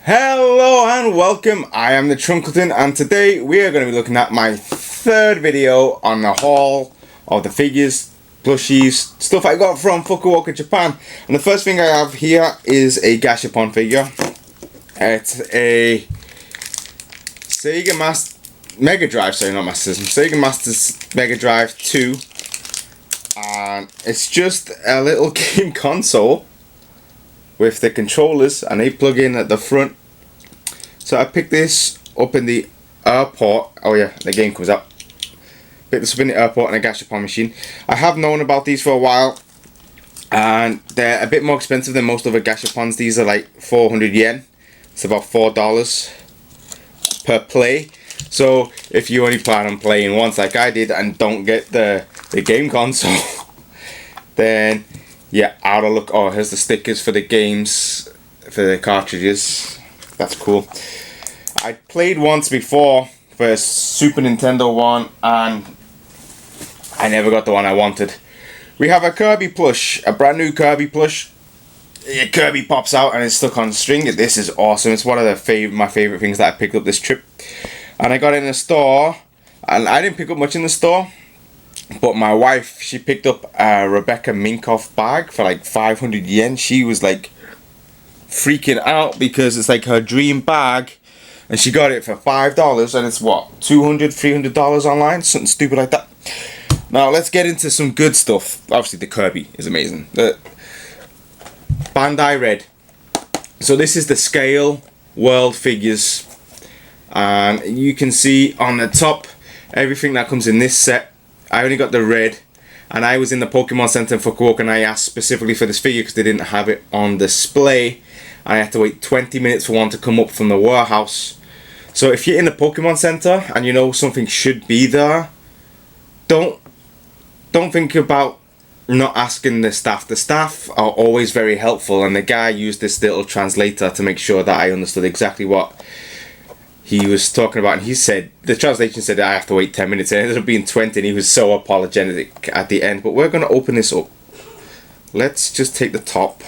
Hello and welcome, I am the Trunkleton, and today we are going to be looking at my third video on the haul of the figures, plushies, stuff I got from Fukuoka, Japan. And the first thing I have here is a Gashapon figure. It's a Sega Mega Drive, sorry, not Master System, Sega Master's Mega Drive 2. And it's just a little game console with the controllers, and they plug in at the front. So I picked this up in the airport. Oh yeah, the game comes up. Picked this up in the airport on a Gashapon machine. I have known about these for a while, and they're a bit more expensive than most other Gashapons. These are like 400 yen. It's about $4 per play. So if you only plan on playing once like I did and don't get the game console, then yeah, out of luck. Oh, here's the stickers for the games, for the cartridges. That's cool. I played once before for a Super Nintendo one, and I never got the one I wanted. We have a Kirby plush, a brand new Kirby plush. Kirby pops out and it's stuck on string. This is awesome. It's one of my favorite things that I picked up this trip. And I got it in a store, and I didn't pick up much in the store. But my wife, she picked up a Rebecca Minkoff bag for like 500 yen. She was like freaking out because it's like her dream bag, and she got it for $5, and it's what, $200-$300 online, something stupid like that. Now let's get into some good stuff. Obviously the Kirby is amazing. The Bandai Red. So this is the scale world figures, and you can see on the top everything that comes in this set. I only got the red, and I was in the Pokemon Center in Fukuoka, and I asked specifically for this figure because they didn't have it on display. I had to wait 20 minutes for one to come up from the warehouse. So if you're in the Pokemon Center and you know something should be there, don't think about not asking the staff. The staff are always very helpful, and the guy used this little translator to make sure that I understood exactly what he was talking about, and he said, the translation said that I have to wait 10 minutes, and it ended up being 20, and he was so apologetic at the end. But we're going to open this up. Let's just take the top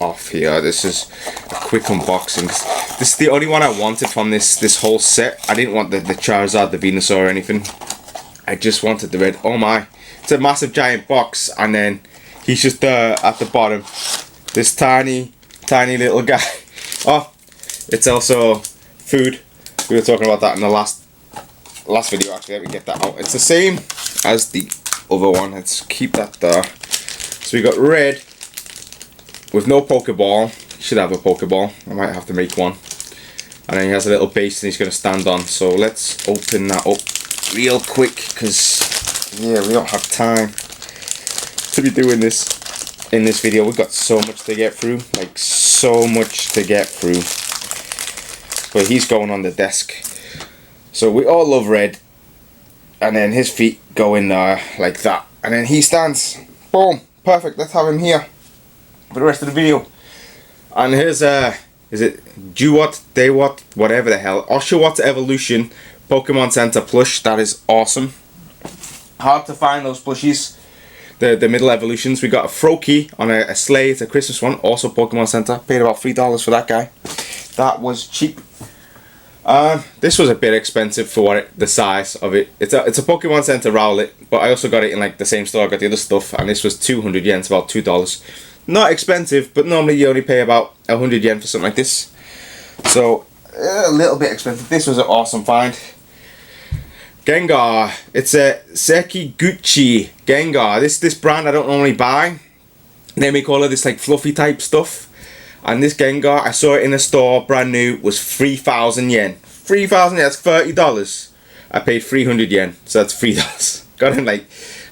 off here. This is a quick unboxing. This is the only one I wanted from this whole set. I didn't want the Charizard, the Venusaur or anything. I just wanted the red. Oh my. It's a massive giant box, and then he's just at the bottom. This tiny little guy. Oh, it's also food. We were talking about that in the last video. Actually, let me get that out. It's the same as the other one. Let's keep that there. So we got red with no Pokeball. Should have a Pokeball. I might have to make one. And then he has a little base and he's going to stand on. So let's open that up real quick, because yeah, we don't have time to be doing this in this video. We've got so much to get through, like so much to get through. But he's going on the desk. So we all love red. And then his feet go in there like that. And then he stands. Boom. Perfect. Let's have him here for the rest of the video. And here's is it Dewott, Daywott, whatever the hell, Oshawott Evolution Pokemon Center plush. That is awesome. Hard to find those plushies. The middle evolutions. We got a Froakie on a sleigh. It's a Christmas one. Also Pokemon Center. Paid about $3 for that guy. That was cheap. This was a bit expensive for the size of it. It's a Pokemon Center Rowlet, but I also got it in like the same store I got the other stuff, and this was 200 yen. It's about $2. Not expensive, but normally you only pay about 100 yen for something like this. So a little bit expensive. This was an awesome find. Gengar. It's a Sekiguchi Gengar. This brand I don't normally buy. They make all of this like fluffy type stuff. And this Gengar, I saw it in a store, brand new, was 3,000 yen. 3,000 yen, that's $30. I paid 300 yen, so that's $3. Got him like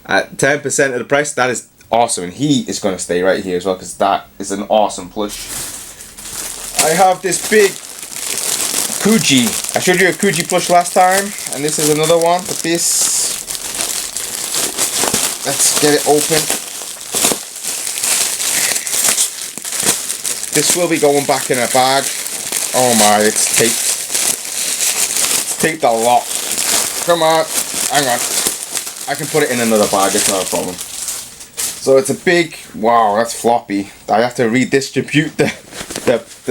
at 10% of the price. That is awesome, and he is going to stay right here as well, because that is an awesome plush. I have this big Kuji. I showed you a Kuji plush last time, and this is another one. But this, let's get it open. This will be going back in a bag. Oh my, it's taped. It's taped a lot. Come on, hang on. I can put it in another bag, it's not a problem. So it's a big, wow, that's floppy. I have to redistribute the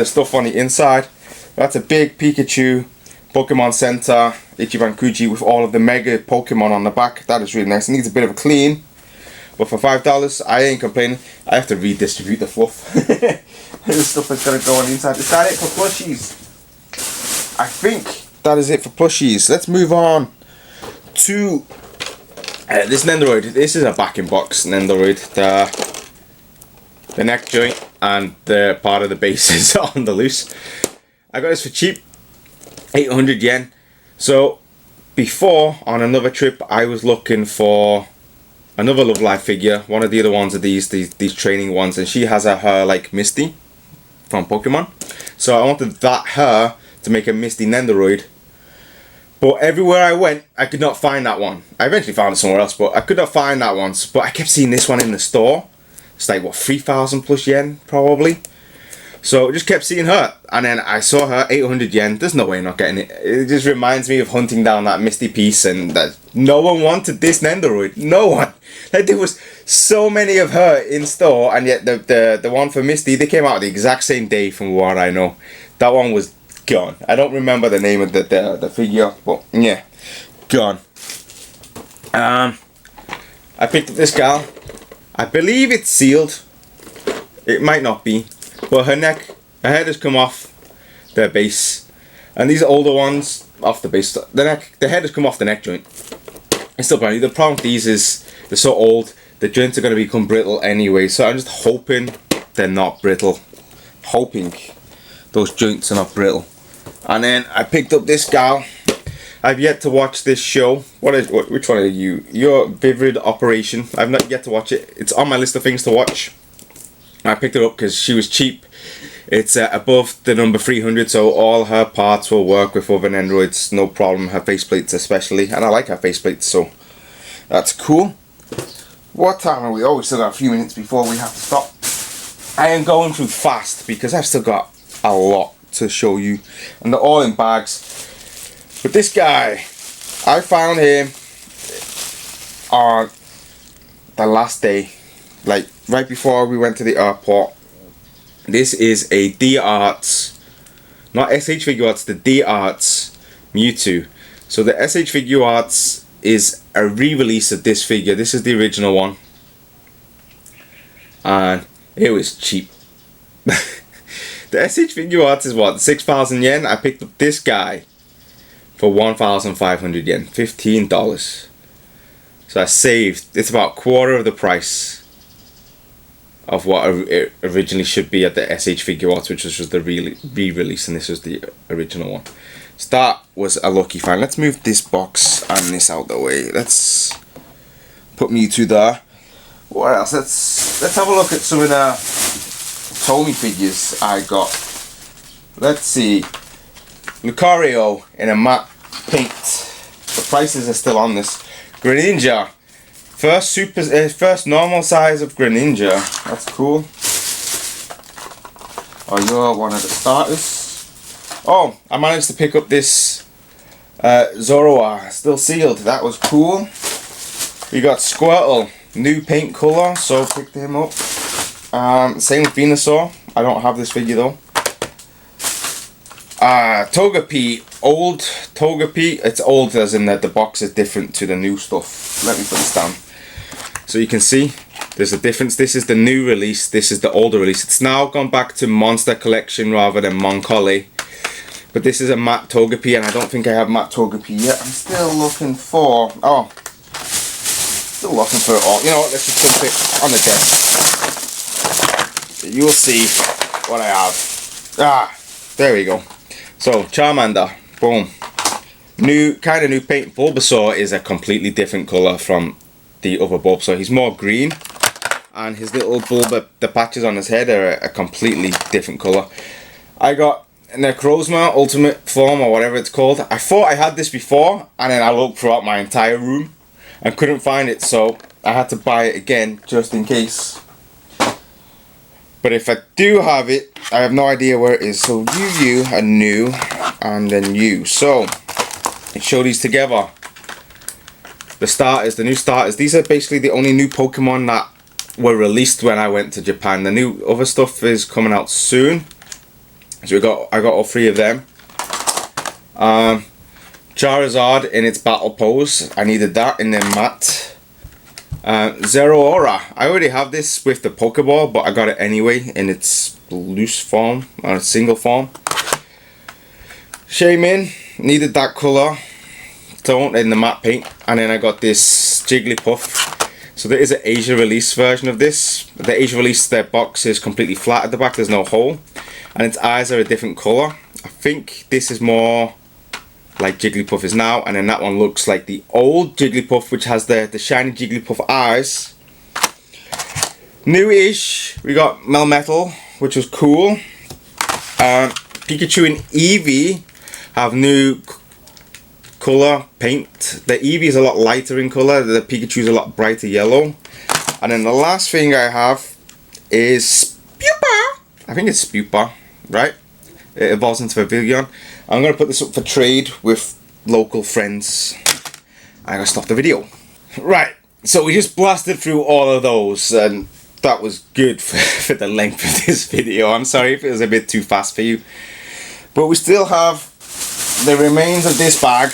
stuff on the inside. That's a big Pikachu Pokemon Center Ichiban Kuji with all of the mega Pokemon on the back. That is really nice. It needs a bit of a clean, but for $5 I ain't complaining. I have to redistribute the fluff. This stuff is gonna go on the inside. Is that it for plushies? I think that is it for plushies. Let's move on to this Nendoroid. This is a back-in box Nendoroid. The neck joint and the part of the base is on the loose. I got this for cheap, 800 yen. So before, on another trip, I was looking for another Love Live figure. One of the other ones are these training ones, and she has her like Misty from Pokemon. So I wanted her to make a Misty Nendoroid. But everywhere I went, I could not find that one. I eventually found it somewhere else, but I could not find that one. But I kept seeing this one in the store. It's like, what, 3,000 plus yen, probably? So I just kept seeing her. And then I saw her, 800 yen. There's no way I'm not getting it. It just reminds me of hunting down that Misty piece. And that no one wanted this Nendoroid. No one. Like, there was so many of her in store. And yet the one for Misty, they came out the exact same day from what I know. That one was gone. I don't remember the name of the figure, but yeah, gone. I picked up this gal. I believe it's sealed. It might not be, but her head has come off the base, and these older ones off the base. The head has come off the neck joint. It's still brand new. The problem with these is they're so old. The joints are going to become brittle anyway. So I'm just hoping they're not brittle. Hoping those joints are not brittle. And then I picked up this gal. I've yet to watch this show. Which one are you? Your Vivid Operation. I've not yet to watch it. It's on my list of things to watch. I picked it up because she was cheap. It's above the number 300, so all her parts will work with other Nendoroids, no problem. Her faceplates especially, and I like her faceplates, so that's cool. What time are we? Oh, we still got a few minutes before we have to stop. I am going through fast because I've still got a lot to show you, and they're all in bags. But this guy, I found him on the last day, like right before we went to the airport. This is a D-Arts, not SH Figure Arts, the D-Arts Mewtwo. So the SH Figure Arts is a re-release of this figure. This is the original one, and it was cheap. The SH Figure Arts is what, 6,000 yen? I picked up this guy for 1,500 yen, $15. So I saved, it's about a quarter of the price of what it originally should be at the SH Figure Arts, which was just the re-release, and this was the original one. So that was a lucky find. Let's move this box and this out the way. Let's put Mewtwo there. What else? Let's have a look at some of the Tomy figures I got. Let's see. Lucario in a matte paint. The prices are still on this. Greninja. First normal size of Greninja. That's cool. Oh, you're one of the starters. Oh, I managed to pick up this Zoroark, still sealed. That was cool. We got Squirtle, new paint color, so picked him up. Same with Venusaur. I don't have this figure though. Togepi, old Togepi. It's old as in that the box is different to the new stuff. Let me put this down so you can see there's a difference. This is the new release, this is the older release. It's now gone back to Monster Collection rather than Moncole. But this is a matte Togepi, and I don't think I have matte Togepi yet. I'm still looking for, still looking for it all. You know what, let's just dump it on the desk. You'll see what I have. There we go. So, Charmander, boom. Kind of new paint. Bulbasaur is a completely different colour from the other Bulbasaur. He's more green, and his little the patches on his head are a completely different colour. I got Necrozma Ultimate Form, or whatever it's called. I thought I had this before, and then I looked throughout my entire room and couldn't find it, so I had to buy it again just in case. But if I do have it, I have no idea where it is. So you are new, and then you. So let's show these together. The starters, the new starters. These are basically the only new Pokemon that were released when I went to Japan. The new other stuff is coming out soon. So I got all 3 of them. Charizard in its battle pose. I needed that in their matte. Zero Aura. I already have this with the Pokeball, but I got it anyway in its loose form, or single form. Shaymin, needed that colour tone in the matte paint. And then I got this Jigglypuff. So there is an Asia release version of this. The Asia release, their box is completely flat at the back, there's no hole. And its eyes are a different colour. I think this is more like Jigglypuff is now, and then that one looks like the old Jigglypuff, which has the shiny Jigglypuff eyes. New-ish, we got Melmetal, which was cool. Pikachu and Eevee have new colour paint. The Eevee is a lot lighter in colour, the Pikachu is a lot brighter yellow. And then the last thing I have is Spupa. I think it's Spupa, right? It evolves into a Pavilion. I'm going to put this up for trade with local friends. I gotta stop the video. Right, so we just blasted through all of those, and that was good for the length of this video. I'm sorry if it was a bit too fast for you. But we still have the remains of this bag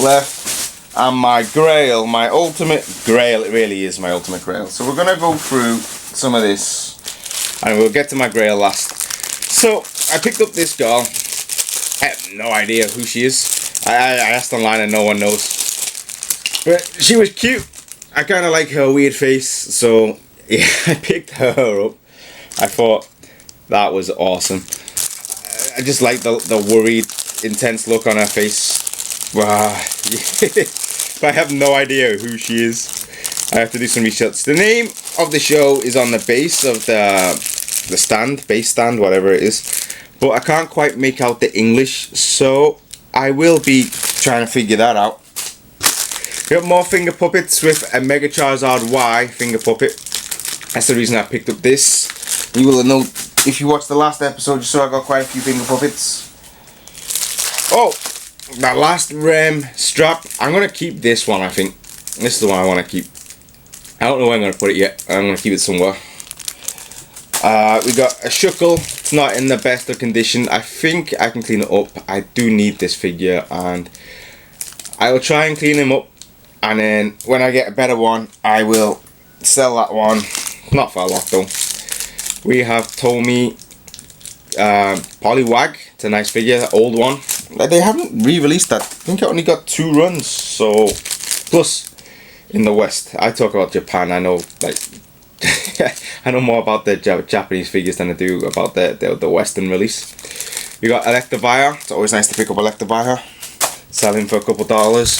left, and my grail, my ultimate grail. It really is my ultimate grail. So we're going to go through some of this, and we'll get to my grail last. So I picked up this girl. I have no idea who she is. I asked online and no one knows. But she was cute. I kind of like her weird face, so yeah, I picked her up. I thought that was awesome. I just like the worried, intense look on her face. Wow. But I have no idea who she is. I have to do some research. The name of the show is on the base of the stand, base stand, whatever it is. But I can't quite make out the English, so I will be trying to figure that out. We have more finger puppets with a Mega Charizard Y finger puppet. That's the reason I picked up this. You will know if you watched the last episode, you saw I got quite a few finger puppets. Oh, that last Rem strap. I'm going to keep this one, I think. This is the one I want to keep. I don't know where I'm going to put it yet. I'm going to keep it somewhere. We got a Shuckle. It's not in the best of condition. I think I can clean it up. I do need this figure, and I will try and clean him up, and then when I get a better one I will sell that one. Not for a lot though. We have Tommy Poliwag. It's a nice figure, old one. They haven't re-released that. I think it only got 2 runs, so plus in the West. I talk about Japan, I know, like I know more about the Japanese figures than I do about the Western release. We got Electivire. It's always nice to pick up Electivire. Sell him for a couple dollars.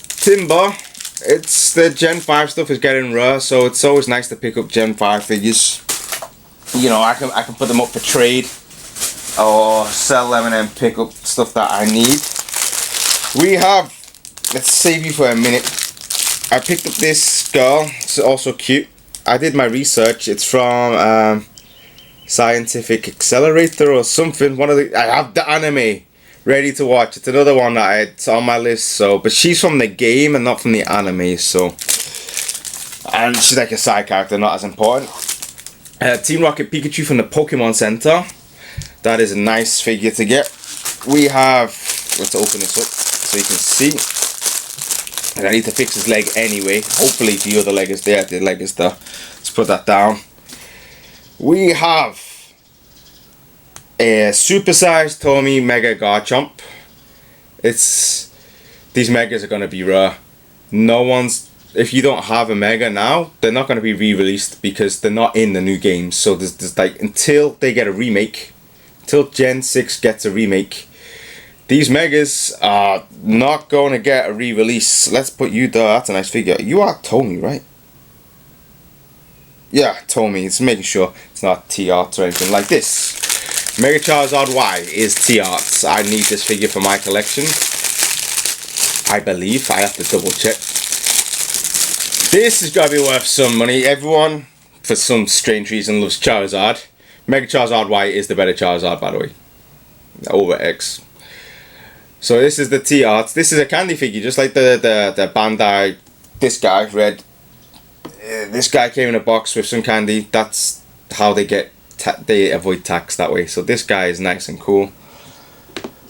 Timber. It's the Gen 5 stuff is getting rare, so it's always nice to pick up Gen 5 figures. You know, I can put them up for trade or sell them and then pick up stuff that I need. We have, let's save you for a minute. I picked up this girl. It's also cute. I did my research. It's from Scientific Accelerator or something. I have the anime ready to watch. It's another one that it's on my list. So, but she's from the game and not from the anime. So, and she's like a side character, not as important. Team Rocket Pikachu from the Pokemon Center. That is a nice figure to get. We have. Let's open this up so you can see. And I need to fix his leg anyway. Hopefully the other leg is there. The leg is there. Let's put that down. We have a supersized Tommy Mega Garchomp. These Megas are going to be rare. No one's... If you don't have a Mega now, they're not going to be re-released because they're not in the new games. So there's like, until they get a remake, until Gen 6 gets a remake, these Megas are not going to get a re-release. Let's put you there. That's a nice figure. You are Tommy, right? Yeah, Tommy. It's making sure it's not T-Arts or anything like this. Mega Charizard Y is T-Arts. I need this figure for my collection. I believe. I have to double check. This is going to be worth some money. Everyone, for some strange reason, loves Charizard. Mega Charizard Y is the better Charizard, by the way. Over X. So this is the T-Arts. This is a candy figure, just like the Bandai. This guy, Red. This guy came in a box with some candy. That's how they get they avoid tax that way. So this guy is nice and cool.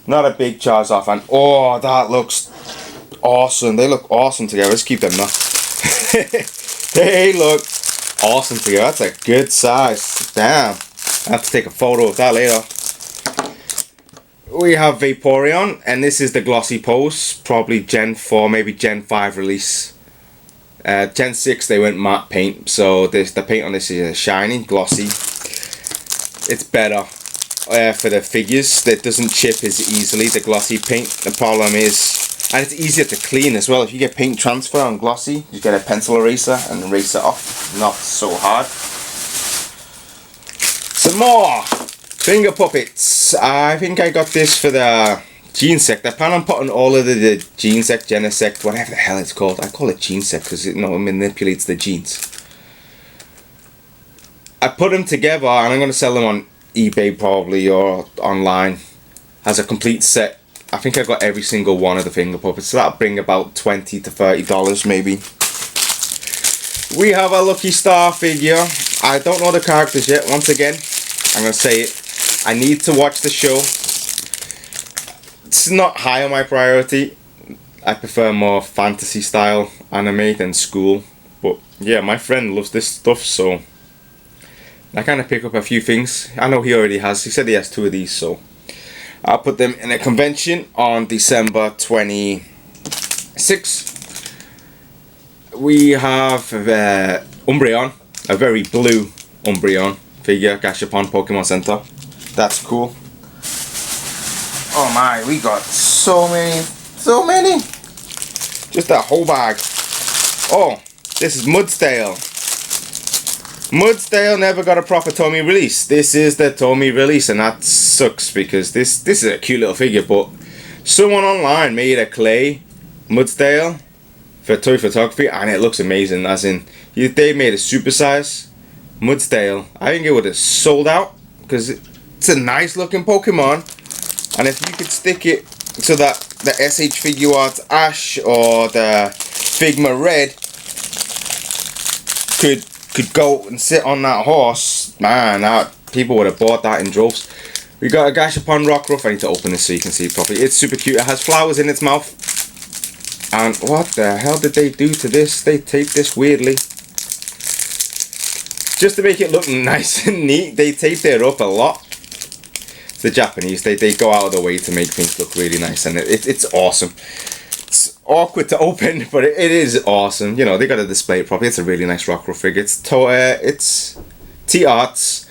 Not a big Charizard fan. Oh, that looks awesome. They look awesome together. Let's keep them now. They look awesome together. That's a good size. Damn. I have to take a photo of that later. We have Vaporeon, and this is the glossy pose. Probably Gen 4, maybe Gen 5 release. Gen 6 they went matte paint, so the paint on this is shiny, glossy. It's better for the figures. That doesn't chip as easily, the glossy paint. The problem is, and it's easier to clean as well. If you get paint transfer on glossy, you get a pencil eraser and erase it off. Not so hard. Some more finger puppets. I think I got this for the Genesect. I plan on putting all of the Genesect, Genesect, whatever the hell it's called. I call it Genesect because it manipulates the genes. I put them together and I'm going to sell them on eBay probably or online as a complete set. I think I got every single one of the finger puppets, so that'll bring about $20 to $30 maybe. We have a Lucky Star figure. I don't know the characters yet. Once again, I'm going to say it. I need to watch the show. It's not high on my priority. I prefer more fantasy style anime than school. But yeah, my friend loves this stuff, so I kind of pick up a few things. I know he already has. He said he has 2 of these, so I'll put them in a convention on December 26th. We have Umbreon, a very blue Umbreon figure, Gashapon Pokemon Center. That's cool. Oh my, we got so many. Just that whole bag. Oh, this is Mudsdale. Mudsdale never got a proper Tomy release. This is the Tomy release, and that sucks because this is a cute little figure, but someone online made a clay Mudsdale for toy photography, and it looks amazing. As in, they made a supersize Mudsdale. I think it would have sold out because it's a nice looking Pokemon. And if you could stick it so that the SH Figure Arts Ash or the Figma Red could go and sit on that horse, man, people would have bought that in droves. We got a Gashapon Rockruff. I need to open this so you can see it properly. It's super cute. It has flowers in its mouth. And what the hell did they do to this? They taped this weirdly. Just to make it look nice and neat, they taped it up a lot. The Japanese, they go out of their way to make things look really nice, and it's awesome. It's awkward to open, but it is awesome. You know, they got to display it properly. It's a really nice Rockruff figure. It's T-Arts,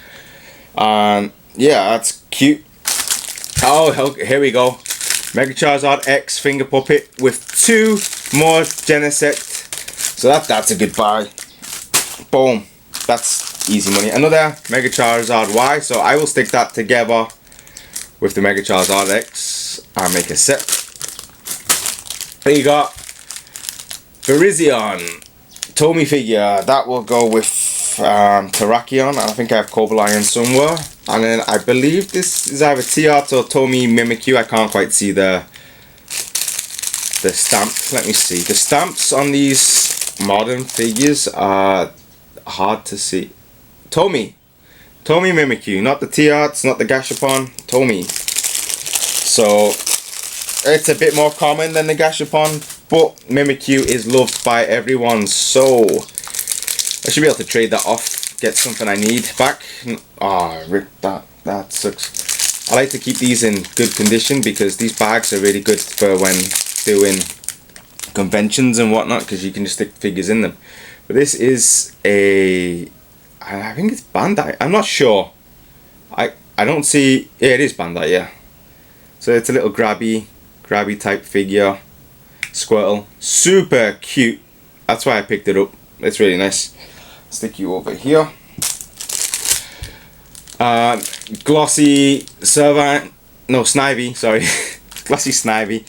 and yeah, that's cute. Oh, here we go. Mega Charizard X finger puppet with 2 more Genesect. So that's a good buy. Boom. That's easy money. Another Mega Charizard Y. So I will stick that together with the Mega Charizard X and make a set. There you got Virizion Tomy figure. That will go with Terrakion. I think I have Cobalion somewhere. And then I believe this is either T-Art or Tomy Mimikyu. I can't quite see the stamp. Let me see. The stamps on these modern figures are hard to see. Tomy Mimikyu, not the T-Arts, not the Gashapon, Tomy. So it's a bit more common than the Gashapon, but Mimikyu is loved by everyone, so I should be able to trade that off, get something I need back. Oh, rip that sucks. I like to keep these in good condition because these bags are really good for when doing conventions and whatnot, because you can just stick figures in them. But this is I think it's Bandai. I'm not sure. I don't see. Yeah, it is Bandai. Yeah. So it's a little grabby type figure. Squirtle. Super cute. That's why I picked it up. It's really nice. Stick you over here. Glossy Snivy. Sorry. Glossy Snivy.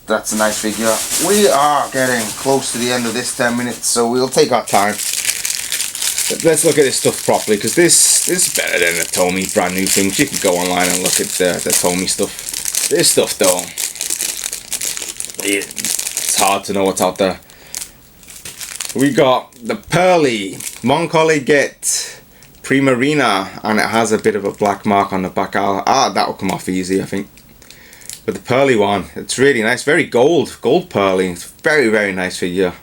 That's a nice figure. We are getting close to the end of this 10 minutes, so we'll take our time. But let's look at this stuff properly, because this is better than the Tomy brand new things. You can go online and look at the Tomy stuff. This stuff though, it's hard to know what's out there. We got the Pearly Moncolly Get Primarina, and it has a bit of a black mark on the back. That'll come off easy, I think. But the pearly one, it's really nice, very gold pearly. It's very, very nice figure.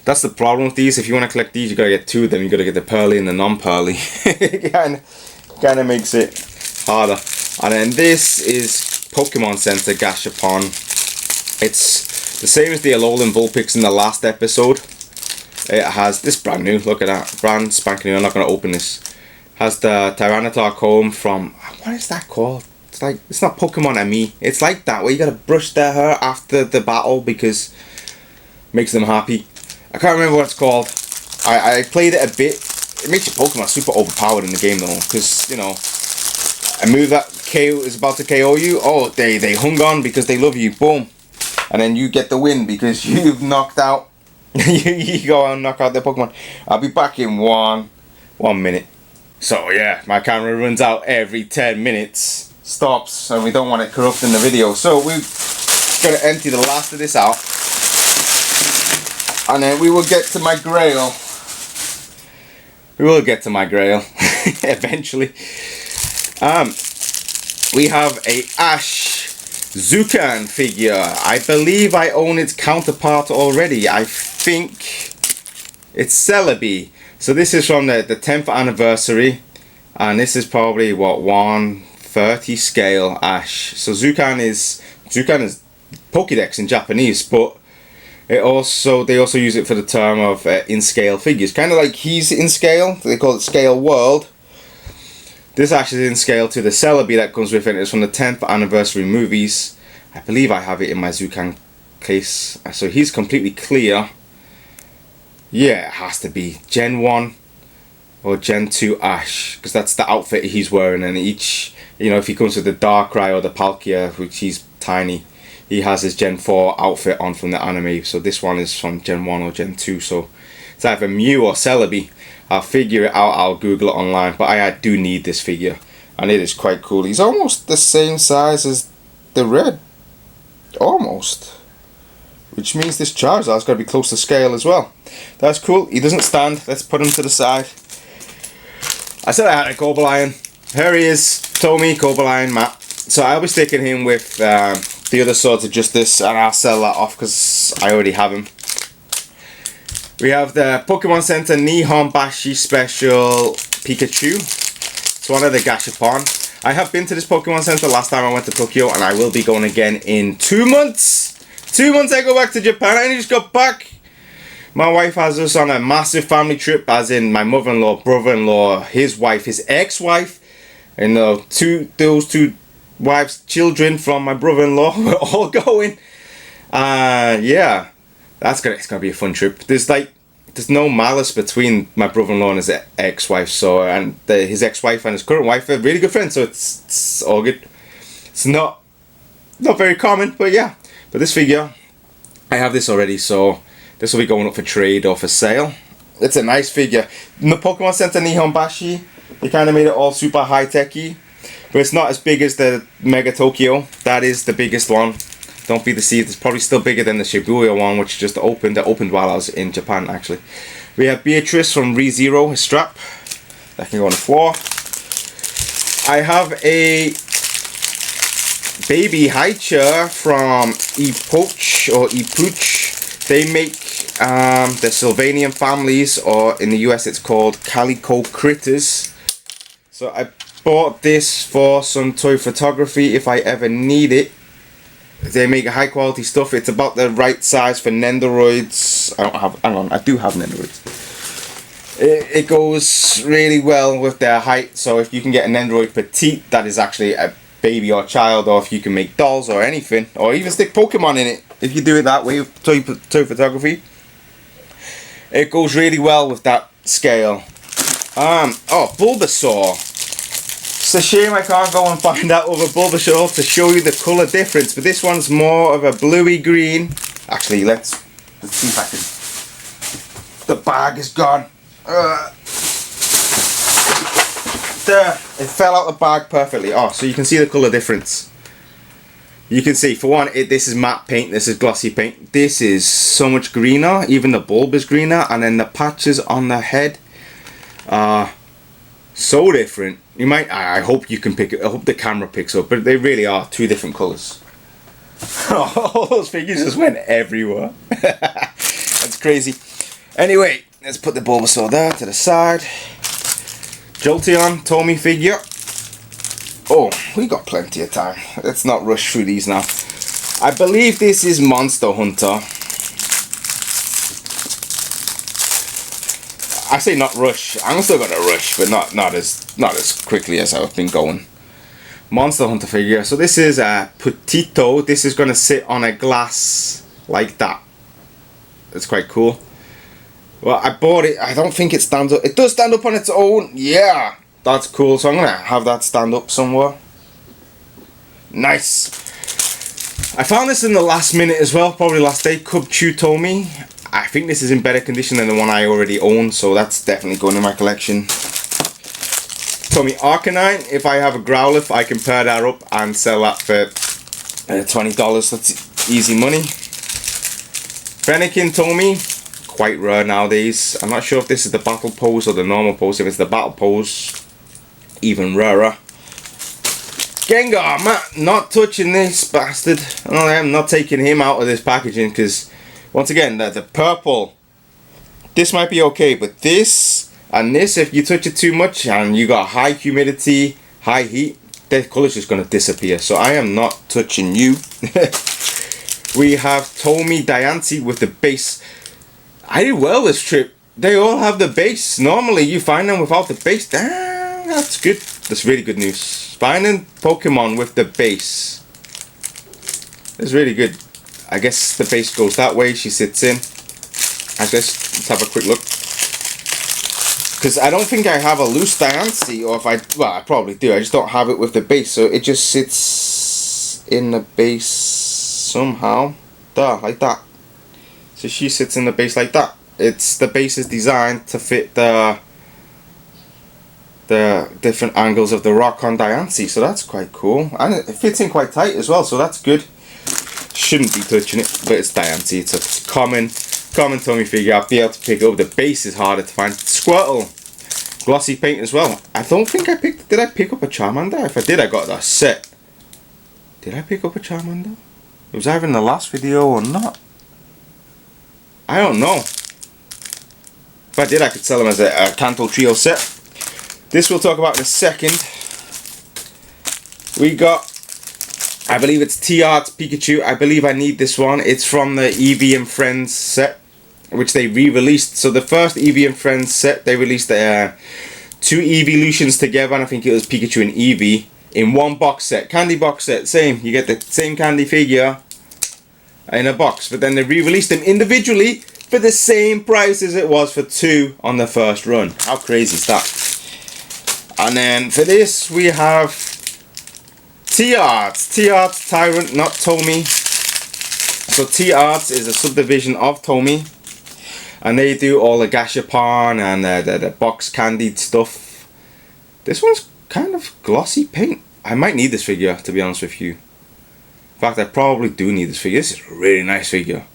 That's the problem with these. If you want to collect these, you gotta get two of them. You gotta get the pearly and the non-pearly. It kind of makes it harder. And then this is Pokemon Center Gashapon. It's the same as the Alolan Vulpix in the last episode. It has this brand new. Look at that, brand spanking new. I'm not gonna open this. Has the Tyranitar comb from, what is that called? It's like, it's not Pokemon ME. It's like that, where you gotta brush their hair after the battle because it makes them happy. I can't remember what it's called. I played it a bit. It makes your Pokemon super overpowered in the game though, because, you know, a move that KO is about to KO you, oh, they hung on because they love you, boom. And then you get the win because you've knocked out, you go and knock out their Pokemon. I'll be back in one minute. So yeah, my camera runs out every 10 minutes. Stops, and we don't want it corrupting the video, so we're gonna empty the last of this out, and then we will get to my grail. Eventually. We have a Ash Zukan figure. I believe I own its counterpart already. I think it's Celebi. So this is from the 10th anniversary, and this is probably what, 1/30 scale Ash. So Zukan is Pokédex in Japanese, but they also use it for the term of in scale figures, kind of like he's in scale. They call it Scale World. This Ash is in scale to the Celebi that comes with it. It's from the 10th anniversary movies. I believe I have it in my Zukan case. So he's completely clear. Yeah, it has to be Gen 1 or Gen 2 Ash, because that's the outfit he's wearing, and each, you know, if he comes with the Darkrai or the Palkia, which he's tiny, he has his Gen 4 outfit on from the anime. So this one is from Gen 1 or Gen 2, so it's either Mew or Celebi. I'll figure it out, I'll Google it online, but I do need this figure, and it is quite cool. He's almost the same size as the red, almost, which means this Charizard's got to be close to scale as well. That's cool. He doesn't stand. Let's put him to the side. I said I had a Cobalion. Here he is, Tomy, Cobalion, Matt. So I'll be sticking him with the other Swords of Justice, and I'll sell that off because I already have him. We have the Pokemon Center Nihon Bashi Special Pikachu. It's one of the Gashapon. I have been to this Pokemon Center last time I went to Tokyo, and I will be going again in 2 months. 2 months I go back to Japan. I just got back. My wife has us on a massive family trip, as in my mother-in-law, brother-in-law, his wife, his ex-wife, and those two wives' children from my brother-in-law. We're all going. Yeah, it's gonna be a fun trip. There's no malice between my brother-in-law and his ex-wife. So, and his ex-wife and his current wife are really good friends. So it's all good. It's not very common, but yeah. But this figure, I have this already, so this will be going up for trade or for sale. It's a nice figure. In the Pokemon Center Nihon Bashi, they kind of made it all super high-techy, but it's not as big as the Mega Tokyo. That is the biggest one. Don't be deceived. It's probably still bigger than the Shibuya one, which just opened. It opened while I was in Japan, actually. We have Beatrice from ReZero, his strap. That can go on the floor. I have a baby Haicha from Epoch or Epuch. They make the Sylvanian families, or in the US it's called Calico Critters. So I bought this for some toy photography if I ever need it. They make high quality stuff. It's about the right size for Nendoroids. I do have Nendoroids. It goes really well with their height, so if you can get a Nendoroid petite that is actually a baby or child, or if you can make dolls or anything, or even stick Pokemon in it, if you do it that way with toy photography, it goes really well with that scale. Bulbasaur. It's a shame I can't go and find that other Bulbasaur to show you the colour difference, but this one's more of a bluey green. Actually, let's see if I can. The bag is gone. There, it fell out the bag perfectly. Oh, so you can see the colour difference. You can see, for one, this is matte paint, this is glossy paint. This is so much greener, even the bulb is greener, and then the patches on the head are So different. You might, I hope you can pick it, I hope the camera picks up, but they really are two different colours. All those figures just went everywhere. That's crazy. Anyway, let's put the Bulbasaur there to the side. Jolteon, Tomy figure. Oh, we got plenty of time. Let's not rush through these now. I believe this is Monster Hunter. I say not rush. I'm still gonna rush, but not as quickly as I've been going. Monster Hunter figure. So this is a Pt3. This is gonna sit on a glass like that. It's quite cool. Well, I bought it. I don't think it stands up. It does stand up on its own. Yeah, that's cool. So I'm gonna have that stand up somewhere. Nice. I found this in the last minute as well. Probably last day. Cub Chew Tomy. I think this is in better condition than the one I already own, so that's definitely going in my collection. Tomy Arcanine. If I have a Growlithe, I can pair that up and sell that for $20. That's easy money. Fennekin Tomy. Quite rare nowadays. I'm not sure if this is the battle pose or the normal pose. If it's the battle pose, even rarer. Gengar, Matt, not touching this bastard. I am not taking him out of this packaging because, once again, the purple, this might be okay, but this and this, if you touch it too much and you got high humidity, high heat, the colour's just going to disappear. So I am not touching you. We have Tomy Diancie with the base. I did well this trip. They all have the base. Normally you find them without the base. Damn, that's good. That's really good news. Finding Pokemon with the base is really good. I guess the base goes that way. She sits in. I guess let's have a quick look. Because I don't think I have a loose Diancie, or if I, well, I probably do. I just don't have it with the base, so it just sits in the base somehow. There, like that. So she sits in the base like that. It's the base is designed to fit the different angles of the rock on Diancie, so that's quite cool, and it fits in quite tight as well, so that's good. Shouldn't be touching it, but it's Diancie. It's a common Tomy figure. I'll be able to pick it up. The base is harder to find. Squirtle, glossy paint as well. I don't think I picked. Did I pick up a Charmander? If I did, I got that set. Did I pick up a Charmander? It was either in the last video or not. I don't know. If I did, I could sell them as a Kanto Trio set. This we'll talk about in a second. We got, I believe it's T-Art's Pikachu. I believe I need this one. It's from the Eevee and Friends set, which they re-released. So the first Eevee and Friends set, they released two Eeveelutions together, and I think it was Pikachu and Eevee in one box set. Candy box set, same. You get the same candy figure in a box, but then they re-released them individually for the same price as it was for two on the first run. How crazy is that? And then for this we have T-Arts Tyrant, not Tomy. So T-Arts is a subdivision of Tomy, and they do all the Gashapon and the box candied stuff. This one's kind of glossy paint. I might need this figure, to be honest with you. In fact, I probably do need this figure. This is a really nice figure.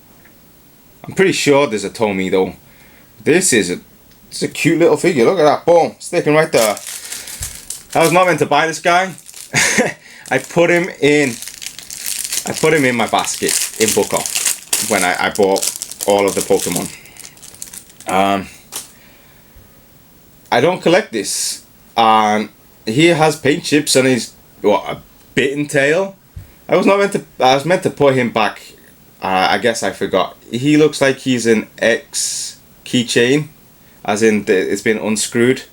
I'm pretty sure there's a Tomy though. This is it's a cute little figure. Look at that, boom, sticking right there. I was not meant to buy this guy. I put him in my basket in Fukuoka when I bought all of the Pokemon. I don't collect this. He has paint chips and he's a bitten tail. I was meant to put him back. I guess I forgot. He looks like he's an X keychain, as in it's been unscrewed.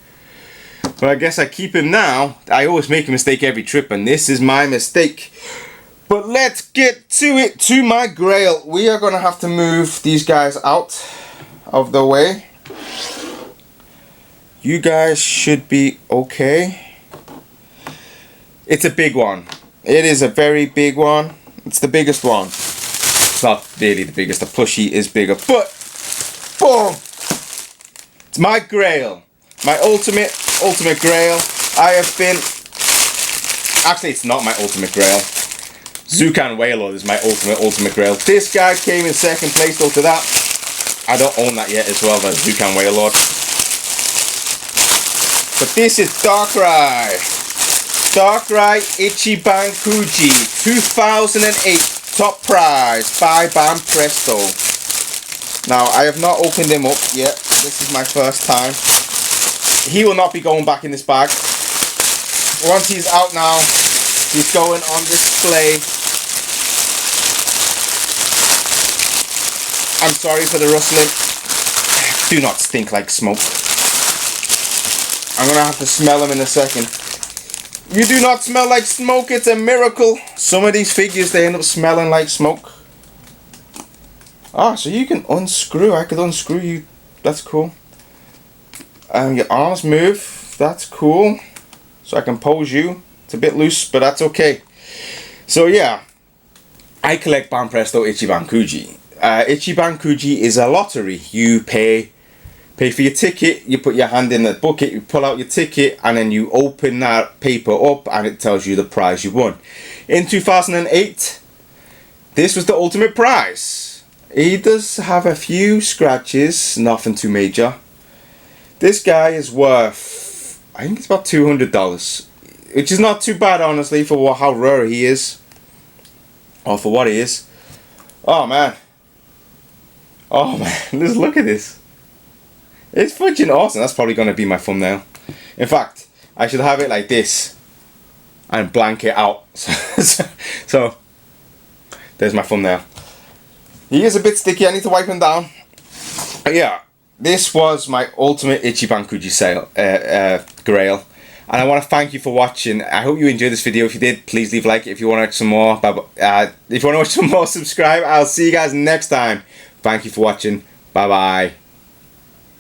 But I guess I keep him now. I always make a mistake every trip, and this is my mistake. But let's get to it, to my grail. We are going to have to move these guys out of the way. You guys should be okay. It's a big one. It is a very big one. It's the biggest one. It's not really the biggest. The plushie is bigger, but boom! It's my grail. My ultimate grail. I have been... Actually, it's not my ultimate grail. Zukan Wailord is my ultimate grail. This guy came in second place though to that. I don't own that yet as well, the Zukan Wailord. But this is Darkrai Ichiban Kuji 2008 top prize by Banpresto. Now I have not opened him up yet. This is my first time. He will not be going back in this bag. Once he's out now, he's going on display. I'm sorry for the rustling. Do not stink like smoke. I'm gonna have to smell him in a second. You do not smell like smoke, it's a miracle. Some of these figures, they end up smelling like smoke. Ah, so you can unscrew. I could unscrew you. That's cool. Your arms move. That's cool. So I can pose you. It's a bit loose, but that's okay. So yeah, I collect Banpresto Ichiban Kuji. Ichiban Kuji is a lottery. You pay for your ticket, you put your hand in the bucket, you pull out your ticket, and then you open that paper up and it tells you the prize you won. In 2008, this was the ultimate prize. He does have a few scratches, nothing too major. This guy is worth, I think it's about $200, which is not too bad honestly for how rare he is, or for what he is. Oh man, just look at this. It's freaking awesome. That's probably going to be my thumbnail. In fact, I should have it like this and blank it out. So there's my thumbnail. He is a bit sticky. I need to wipe him down. But yeah, this was my ultimate Ichiban Kuji sale, grail. And I want to thank you for watching. I hope you enjoyed this video. If you did, please leave a like. If you want to watch some more, if you want to watch some more, subscribe. I'll see you guys next time. Thank you for watching. Bye bye.